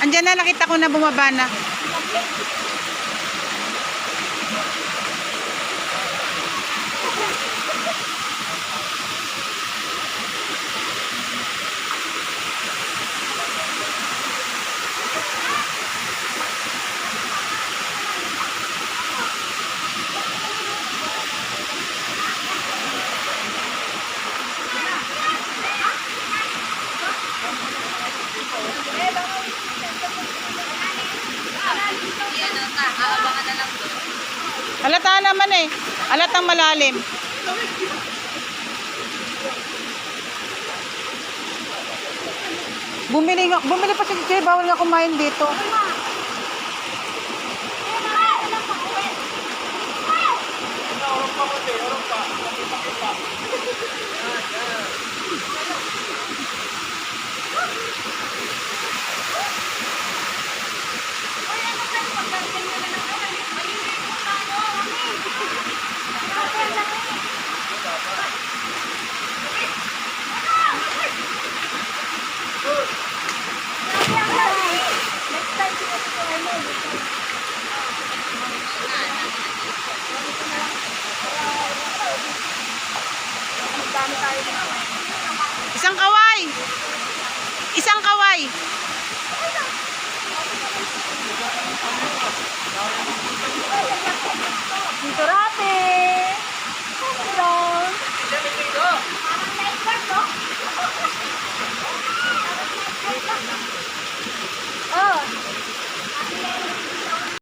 Andiyan na, nakita ko na bumaba na. Halata naman eh. Halatang malalim. Bumili pa si Jay. Bawal nga kumain dito. Isang kaway. Isang kaway. Dito rate.